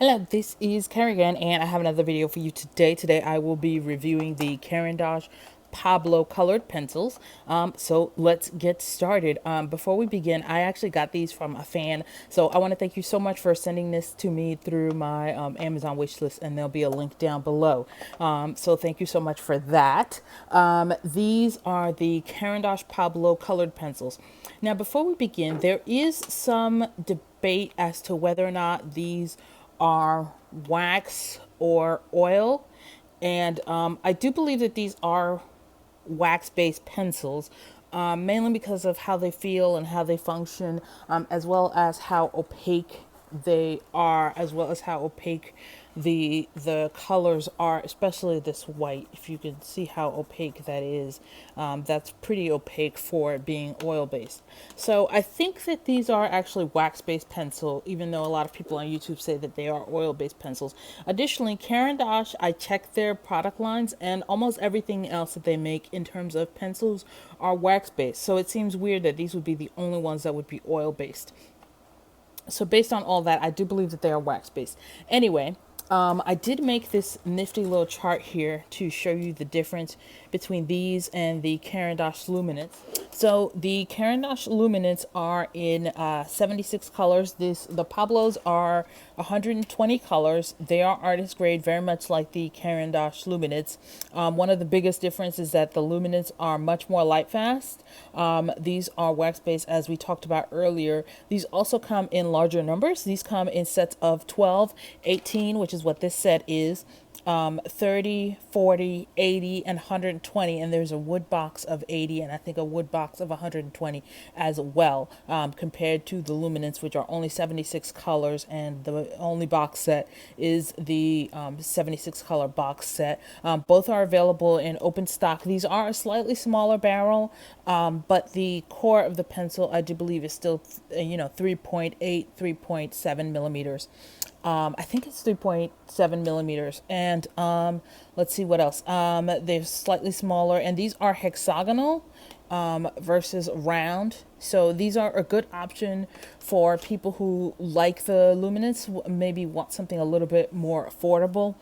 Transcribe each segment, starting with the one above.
Hello, this is Caran, and I have another video for you today. Today I will be reviewing the Caran Pablo colored pencils. So let's get started. Before we begin, I actually got these from a fan, so I want to thank you so much for sending this to me through my Amazon wish list, and there'll be a link down below. So thank you so much for that. These are the Caran Pablo colored pencils. Now, before we begin, there is some debate as to whether or not these are wax or oil. And I do believe that these are wax-based pencils, mainly because of how they feel and how they function, as well as how opaque they are, as well as how opaque the colors are, especially this white. If you can see how opaque that is, that's pretty opaque for it being oil based. So I think that these are actually wax based pencil, even though a lot of people on YouTube say that they are oil based pencils. Additionally, Caran d'Ache, I checked their product lines, and almost everything else that they make in terms of pencils are wax based. So it seems weird that these would be the only ones that would be oil based. So based on all that, I do believe that they are wax based. Anyway, I did make this nifty little chart here to show you the difference between these and the Caran d'Ache Luminance. So the Caran d'Ache Luminance are in 76 colors. The Pablos are 120 colors. They are artist grade, very much like the Caran d'Ache Luminance. One of the biggest differences is that the Luminance are much more light fast. These are wax based, as we talked about earlier. These also come in larger numbers. These come in sets of 12, 18, which is what this set is, 30, 40, 80, and 120. And there's a wood box of 80 and I think a wood box of 120 as well, compared to the Luminance, which are only 76 colors, and the only box set is the 76 color box set. Both are available in open stock. These are a slightly smaller barrel, but the core of the pencil, I do believe, is still 3.8, 3.7 millimeters. I think it's 3.7 millimeters. And let's see what else. They're slightly smaller, and these are hexagonal versus round. So these are a good option for people who like the Luminance, maybe want something a little bit more affordable,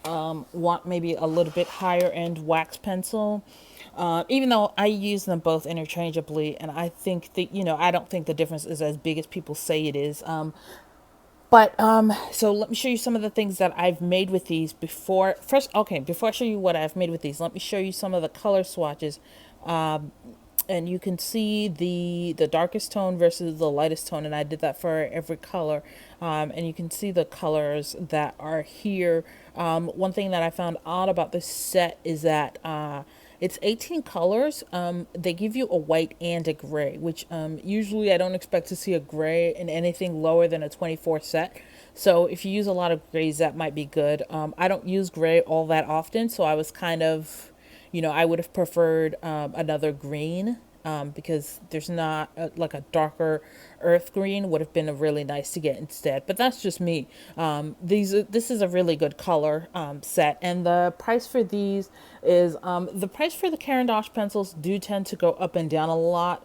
want maybe a little bit higher end wax pencil. Even though I use them both interchangeably, and I think that, I don't think the difference is as big as people say it is. So let me show you some of the things that I've made with these before. First, okay, before I show you what I've made with these, let me show you some of the color swatches. And you can see the darkest tone versus the lightest tone, and I did that for every color. And you can see the colors that are here. One thing that I found odd about this set is that it's 18 colors. They give you a white and a gray, which usually I don't expect to see a gray in anything lower than a 24 set. So if you use a lot of grays, that might be good. I don't use gray all that often, so I was kind of, I would have preferred another green, because there's not like a darker earth green would have been a really nice to get instead. But that's just me. This is a really good color set, and the price for these is the price for the Caran d'Ache pencils do tend to go up and down a lot.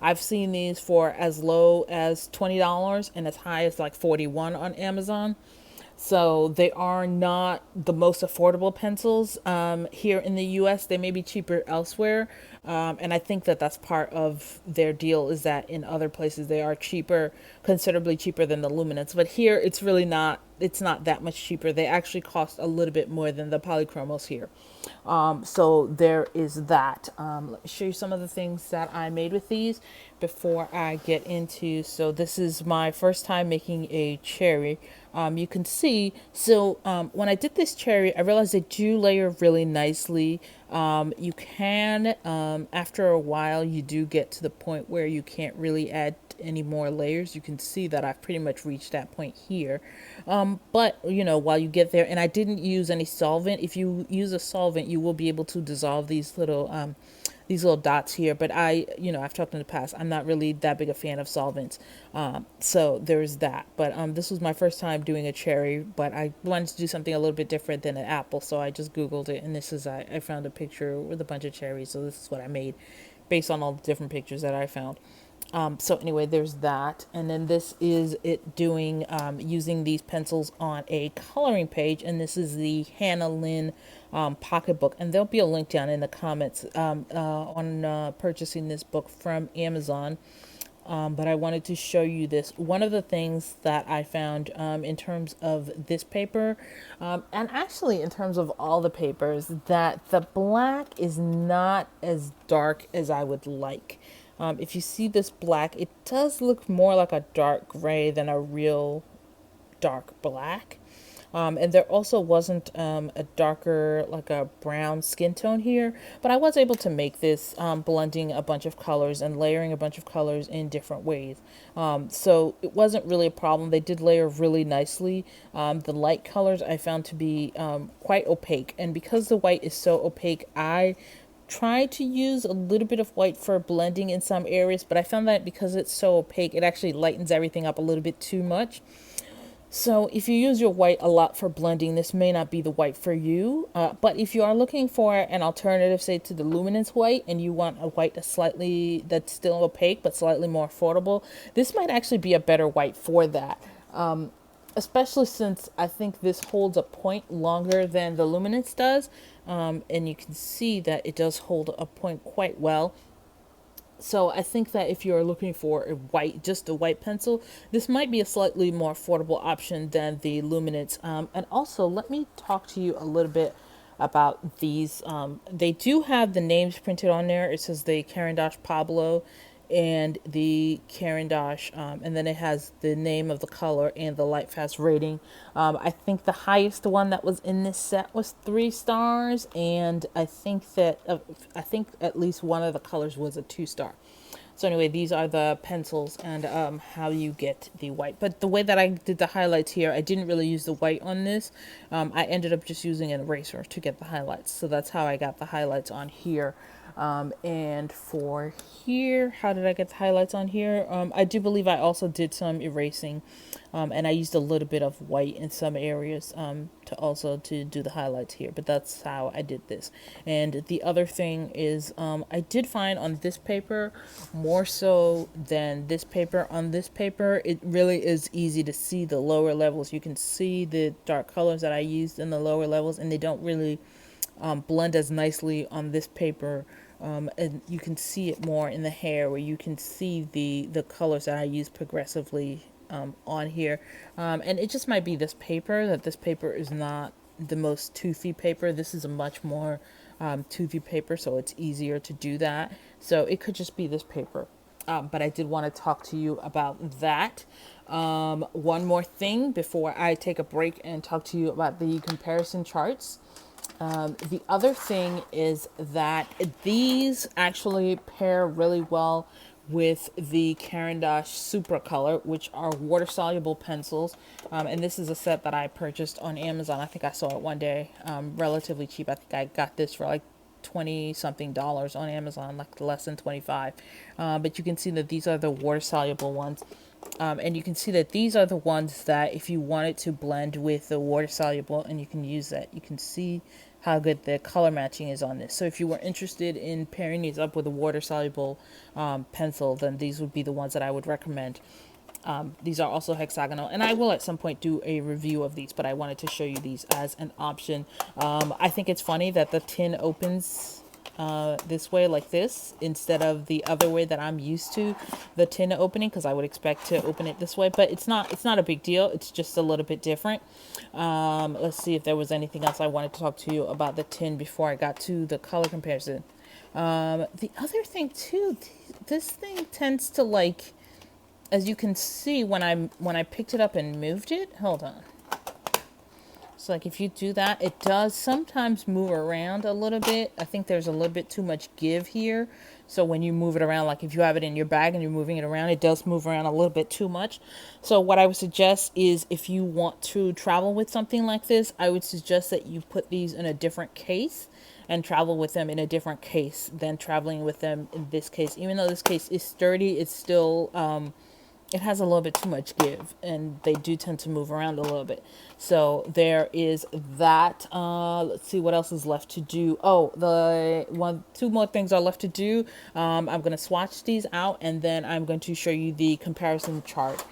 I've seen these for as low as $20 and as high as like 41 on Amazon. So they are not the most affordable pencils here in the US. They may be cheaper elsewhere. And I think that that's part of their deal, is that in other places they are cheaper, considerably cheaper than the Luminance. But here it's really not, it's not that much cheaper. They actually cost a little bit more than the Polychromos here. So there is that. Let me show you some of the things that I made with these before I get into. So this is my first time making a cherry. You can see, so when I did this cherry, I realized they do layer really nicely. You can, after a while, you do get to the point where you can't really add any more layers. You can see that I've pretty much reached that point here. But while you get there, and I didn't use any solvent. If you use a solvent, you will be able to dissolve these little dots here. But I've talked in the past, I'm not really that big a fan of solvents. So there's that. But this was my first time doing a cherry, but I wanted to do something a little bit different than an apple. So I just Googled it, and I found a picture with a bunch of cherries. So this is what I made based on all the different pictures that I found. So anyway, there's that. And then this is it doing, using these pencils on a coloring page. And this is the Hannah Lynn pocketbook. And there'll be a link down in the comments on purchasing this book from Amazon. But I wanted to show you this. One of the things that I found in terms of this paper, and actually in terms of all the papers, that the black is not as dark as I would like. If you see this black, it does look more like a dark gray than a real dark black. And there also wasn't a darker, like a brown skin tone here, but I was able to make this blending a bunch of colors and layering a bunch of colors in different ways. So it wasn't really a problem. They did layer really nicely. The light colors I found to be quite opaque, and because the white is so opaque, I tried to use a little bit of white for blending in some areas, but I found that because it's so opaque, it actually lightens everything up a little bit too much. So if you use your white a lot for blending, this may not be the white for you. But if you are looking for an alternative, say to the luminance white, and you want a white that's still opaque but slightly more affordable, this might actually be a better white for that. Especially since I think this holds a point longer than the luminance does. And you can see that it does hold a point quite well. So I think that if you're looking for just a white pencil, this might be a slightly more affordable option than the luminance. And also, let me talk to you a little bit about these. They do have the names printed on there. It says the Caran Pablo and the Caran, and then it has the name of the color and the light fast rating. I think the highest one that was in this set was 3 stars, and I think at least one of the colors was a 2-star. So anyway, these are the pencils and how you get the white. But the way that I did the highlights here, I didn't really use the white on this. I ended up just using an eraser to get the highlights. So that's how I got the highlights on here. And for here, how did I get the highlights on here? I do believe I also did some erasing, and I used a little bit of white in some areas to do the highlights here, but that's how I did this. And the other thing is I did find on this paper, more so than this paper, on this paper it really is easy to see the lower levels. You can see the dark colors that I used in the lower levels, and they don't really blend as nicely on this paper. And you can see it more in the hair, where you can see the colors that I use progressively on here. And it just might be this paper, that this paper is not the most toothy paper. This is a much more toothy paper, so it's easier to do that. So it could just be this paper. But I did want to talk to you about that. One more thing before I take a break and talk to you about the comparison charts. The other thing is that these actually pair really well with the Caran d'Ache Supra Color, which are water-soluble pencils. And this is a set that I purchased on Amazon. I think I saw it one day, relatively cheap. I think I got this for like 20-something dollars on Amazon, like less than 25. But you can see that these are the water-soluble ones. And you can see that these are the ones that if you wanted to blend with the water soluble, and you can use that, you can see how good the color matching is on this. So if you were interested in pairing these up with a water soluble pencil, then these would be the ones that I would recommend. These are also hexagonal, and I will at some point do a review of these, but I wanted to show you these as an option. I think it's funny that the tin opens this way, like this, instead of the other way that I'm used to the tin opening, because I would expect to open it this way, but it's not a big deal. It's just a little bit different. Let's see if there was anything else I wanted to talk to you about the tin before I got to the color comparison. The other thing too, this thing tends to, like, as you can see when I picked it up and moved it, hold on. So like if you do that, it does sometimes move around a little bit. I think there's a little bit too much give here. So when you move it around, like if you have it in your bag and you're moving it around, it does move around a little bit too much. So what I would suggest is, if you want to travel with something like this, I would suggest that you put these in a different case and travel with them in a different case than traveling with them in this case. Even though this case is sturdy, it's still it has a little bit too much give, and they do tend to move around a little bit. So there is that. Let's see what else is left to do. Oh, two more things are left to do. I'm going to swatch these out, and then I'm going to show you the comparison chart.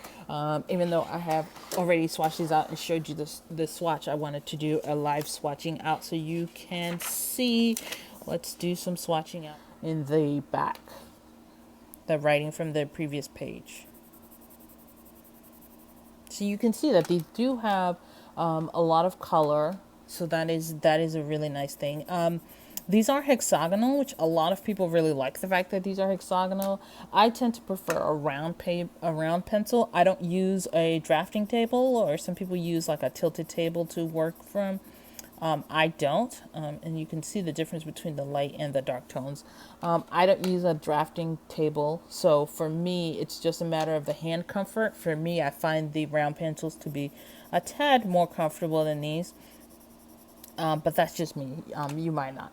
Even though I have already swatched these out and showed you this swatch, I wanted to do a live swatching out so you can see. Let's do some swatching out in the back, the writing from the previous page. So you can see that these do have a lot of color. So that is a really nice thing. These are hexagonal, which a lot of people really like the fact that these are hexagonal. I tend to prefer a round pencil. I don't use a drafting table, or some people use like a tilted table to work from. I don't, and you can see the difference between the light and the dark tones. I don't use a drafting table, so for me, it's just a matter of the hand comfort. For me, I find the round pencils to be a tad more comfortable than these, but that's just me. You might not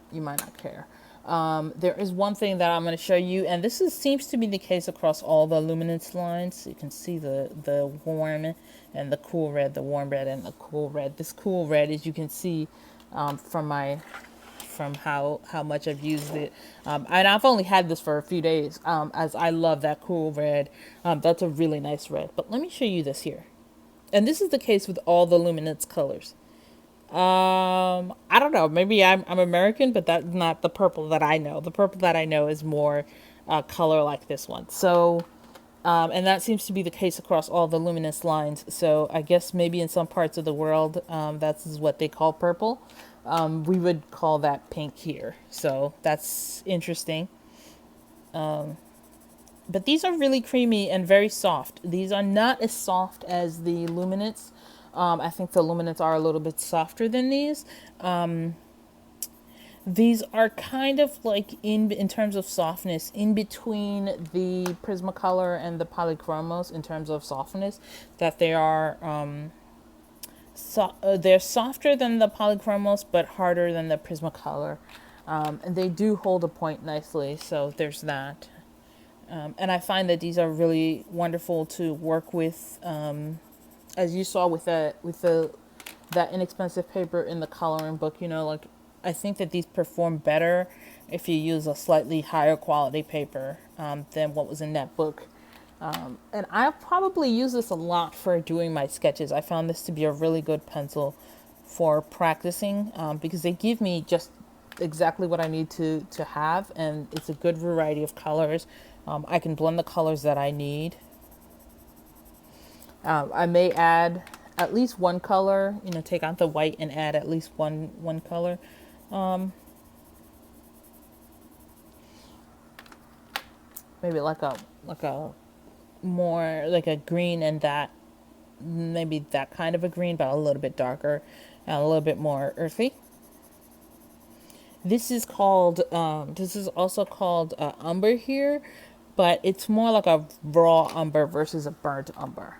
care. There is one thing that I'm going to show you, and seems to be the case across all the luminance lines. You can see the warm and the cool red, the warm red and the cool red. This cool red, as you can see from how much I've used it, and I've only had this for a few days, as I love that cool red. That's a really nice red. But let me show you this here, and this is the case with all the luminance colors. I don't know. Maybe I'm American, but that's not the purple that I know. The purple that I know is more color like this one. So, and that seems to be the case across all the luminous lines. So I guess maybe in some parts of the world, that's what they call purple. We would call that pink here. So that's interesting. But these are really creamy and very soft. These are not as soft as the luminance. I think the luminance are a little bit softer than these. These are kind of like in terms of softness, in between the Prismacolor and the Polychromos in terms of softness. That they are they're softer than the Polychromos, but harder than the Prismacolor, and they do hold a point nicely. So there's that. And I find that these are really wonderful to work with. As you saw with that inexpensive paper in the coloring book, like I think that these perform better if you use a slightly higher quality paper than what was in that book. And I probably use this a lot for doing my sketches. I found this to be a really good pencil for practicing because they give me just exactly what I need to have, and it's a good variety of colors. I can blend the colors that I need. I may add at least one color, take out the white and add at least one color. Maybe like a more like a green, and that maybe that kind of a green, but a little bit darker and a little bit more earthy. This is also called umber here, but it's more like a raw umber versus a burnt umber.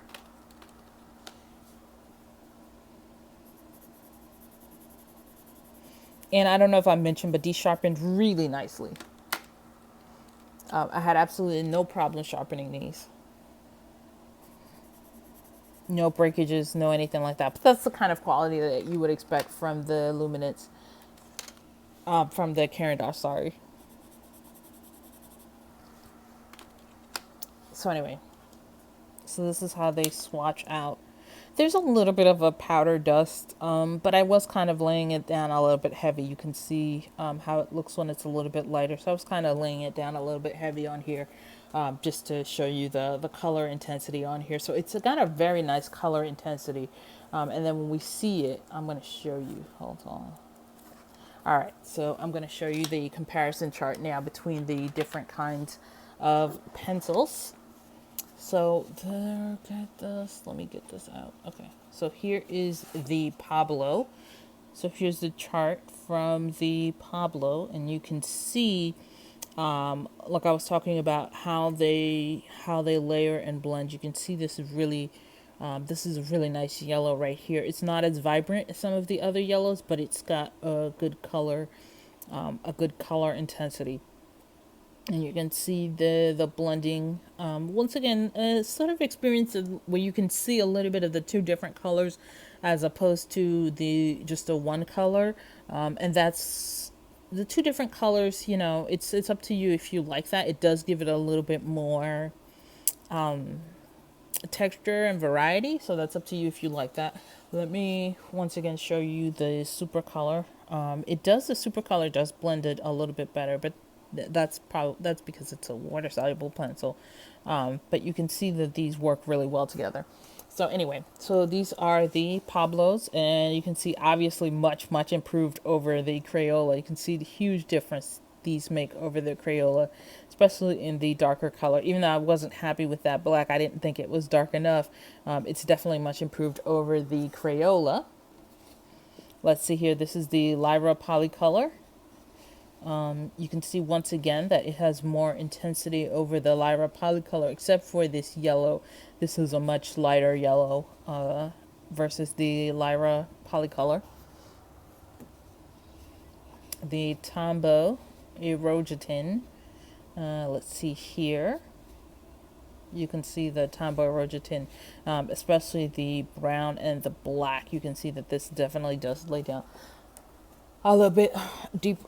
And I don't know if I mentioned, but these sharpened really nicely. I had absolutely no problem sharpening these. No breakages, no anything like that. But that's the kind of quality that you would expect from the luminance, from the Caran, sorry. So anyway, so this is how they swatch out. There's a little bit of a powder dust, but I was kind of laying it down a little bit heavy. You can see how it looks when it's a little bit lighter. So I was kind of laying it down a little bit heavy on here, just to show you the color intensity on here. So it's got a very nice color intensity. And then when we see it, I'm going to show you. Hold on. All right, so I'm going to show you the comparison chart now between the different kinds of pencils. So let me get this out. Okay, so here is the Pablo. So here's the chart from the Pablo, and you can see, like I was talking about, how they layer and blend. You can see this is a really nice yellow right here. It's not as vibrant as some of the other yellows, but it's got a good color intensity. And you can see the blending. Once again, sort of experience where you can see a little bit of the two different colors as opposed to the just the one color. And that's the two different colors, you know, it's up to you if you like that. It does give it a little bit more texture and variety, so that's up to you if you like that. Let me once again show you the super color. The super color does blend it a little bit better, but that's because it's a water soluble pencil. But you can see that these work really well together. So anyway, so these are the Pablos, and you can see obviously much improved over the Crayola. You can see the huge difference these make over the Crayola, especially in the darker color. Even though I wasn't happy with that black, I didn't think it was dark enough. It's definitely much improved over the Crayola. Let's see here. This is the Lyra Polycolor. You can see once again that it has more intensity over the Lyra Polycolor, except for this yellow. This is a much lighter yellow versus the Lyra Polycolor. The Tombow Erogatin. Let's see here. You can see the Tombow Erogatin, especially the brown and the black. You can see that this definitely does lay down a little bit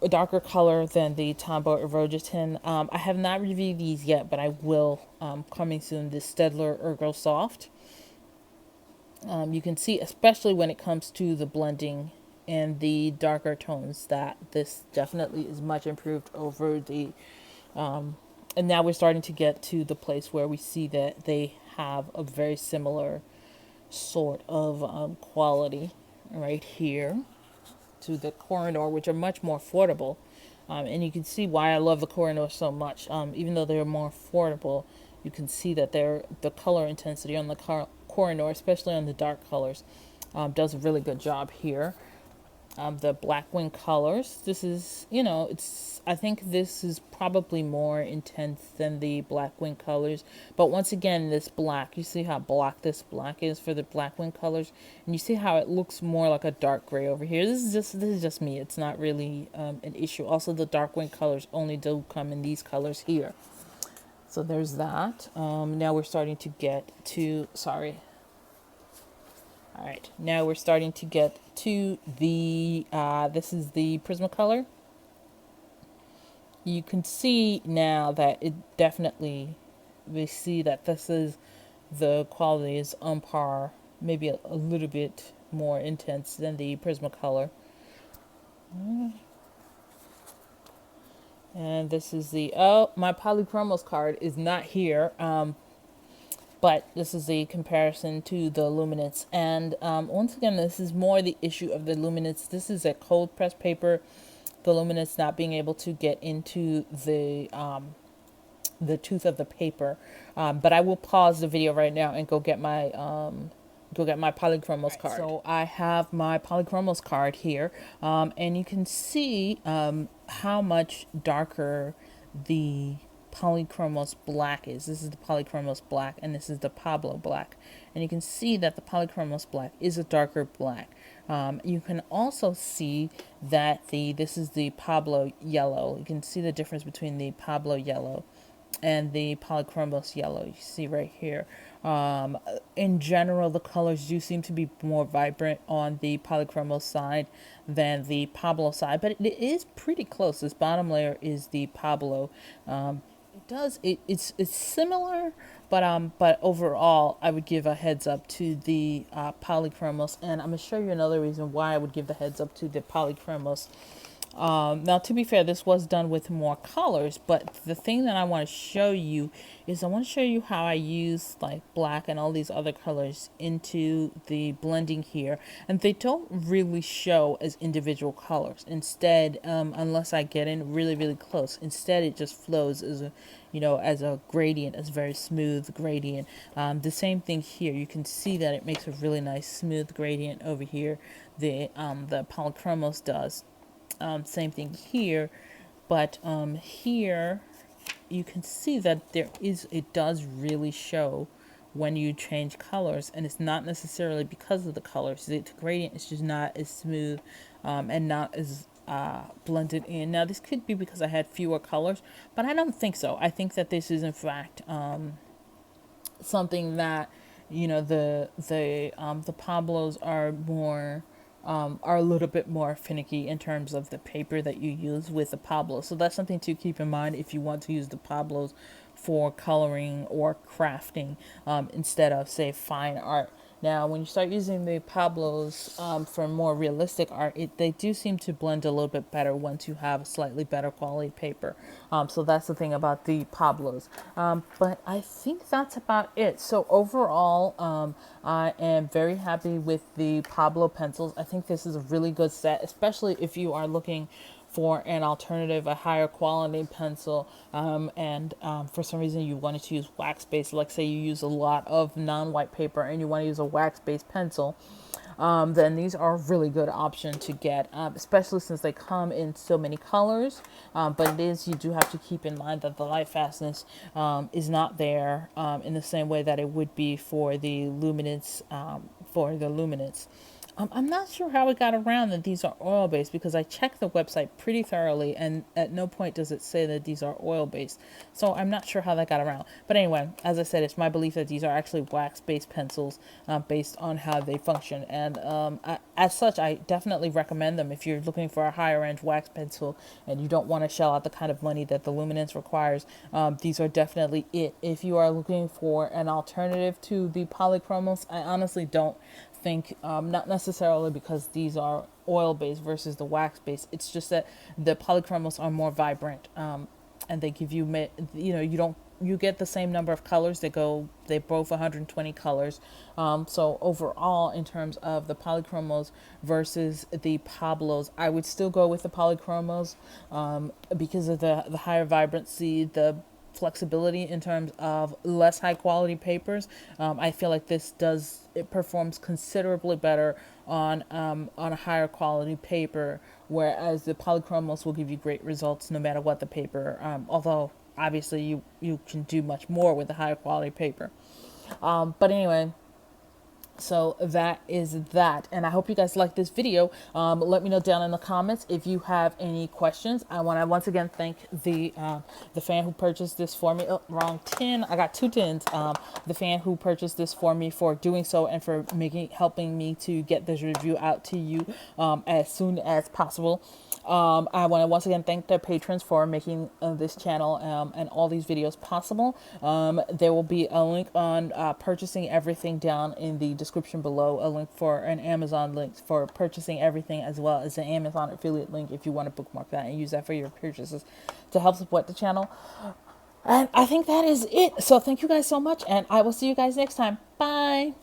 darker color than the Tombow Erogatin. I have not reviewed these yet, but I will coming soon. This Staedtler Ergo Soft. You can see, especially when it comes to the blending and the darker tones, that this definitely is much improved over the and now we're starting to get to the place where we see that they have a very similar sort of quality right here to the Kohinoor, which are much more affordable. And you can see why I love the Kohinoor so much. Even though they're more affordable, you can see that the color intensity on the Kohinoor, especially on the dark colors, does a really good job here. The Blackwing colors, this is, you know, I think this is probably more intense than the Blackwing colors. But once again, this black, you see how black this black is for the Blackwing colors, and you see how it looks more like a dark gray over here. This is just me. It's not really an issue. Also, the Darkwing colors only do come in these colors here. So there's that. Now we're starting to get to, sorry. All right, now we're starting to get to the, this is the Prismacolor. You can see now that it definitely, we see that this is, the quality is on par, maybe a little bit more intense than the Prismacolor. And this is the, oh, my Polychromos card is not here. But this is a comparison to the Luminance. And once again, this is more the issue of the Luminance. This is a cold press paper. The Luminance not being able to get into the tooth of the paper. But I will pause the video right now and go get my Polychromos card. So I have my Polychromos card here, and you can see how much darker the Polychromos black is. This is the Polychromos black, and this is the Pablo black, and you can see that the Polychromos black is a darker black. You can also see that this is the Pablo yellow. You can see the difference between the Pablo yellow and the Polychromos yellow. You see right here. In general, the colors do seem to be more vibrant on the Polychromos side than the Pablo side, but it is pretty close. This bottom layer is the Pablo. It's similar, but overall, I would give a heads up to the Polychromos, and I'm gonna show you another reason why I would give the heads up to the Polychromos. Now, to be fair, this was done with more colors, but the thing that I want to show you is I want to show you how I use like black and all these other colors into the blending here, and they don't really show as individual colors. Instead, unless I get in really close, instead it just flows as a, as a gradient, as a very smooth gradient. The same thing here. You can see that it makes a really nice smooth gradient over here. The Polychromos does. Same thing here, but here you can see that it does really show when you change colors, and it's not necessarily because of the colors. The gradient is just not as smooth and not as blended in. Now this could be because I had fewer colors, but I don't think so. I think that this is in fact something that, you know, the Pablos are more are a little bit more finicky in terms of the paper that you use with the Pablo. So that's something to keep in mind if you want to use the Pablos for coloring or crafting instead of, say, fine art. Now, when you start using the Pablos for more realistic art, they do seem to blend a little bit better once you have a slightly better quality paper. So that's the thing about the Pablos. But I think that's about it. So overall, I am very happy with the Pablo pencils. I think this is a really good set, especially if you are looking for an alternative, a higher quality pencil, and for some reason you wanted to use wax based, like say you use a lot of non-white paper and you want to use a wax based pencil, then these are a really good option to get, especially since they come in so many colors. But you do have to keep in mind that the light fastness is not there in the same way that it would be for the luminance. I'm not sure how it got around that these are oil-based, because I checked the website pretty thoroughly and at no point does it say that these are oil-based. So I'm not sure how that got around. But anyway, as I said, it's my belief that these are actually wax-based pencils based on how they function. And as such, I definitely recommend them if you're looking for a higher-end wax pencil and you don't want to shell out the kind of money that the luminance requires. These are definitely it. If you are looking for an alternative to the Polychromos, I honestly don't think, not necessarily because these are oil based versus the wax based. It's just that the Polychromos are more vibrant, and they give you, you know, you get the same number of colors. They both 120 colors. So overall, in terms of the Polychromos versus the Pablos, I would still go with the Polychromos because of the higher vibrancy, the flexibility in terms of less high quality papers. I feel like it performs considerably better on a higher quality paper, whereas the Polychromos will give you great results no matter what the paper. Although obviously you can do much more with the higher quality paper. But anyway, so that is that, and I hope you guys like this video. Let me know down in the comments if you have any questions. I want to once again thank the fan who purchased this for me. Oh, wrong tin. I got two tins. The fan who purchased this for me, for doing so and for helping me to get this review out to you as soon as possible. I want to once again thank their patrons for making this channel and all these videos possible. There will be a link on purchasing everything down in the description below, a link for an Amazon link for purchasing everything, as well as an Amazon affiliate link if you want to bookmark that and use that for your purchases to help support the channel. And I think that is it. So thank you guys so much, and I will see you guys next time. Bye.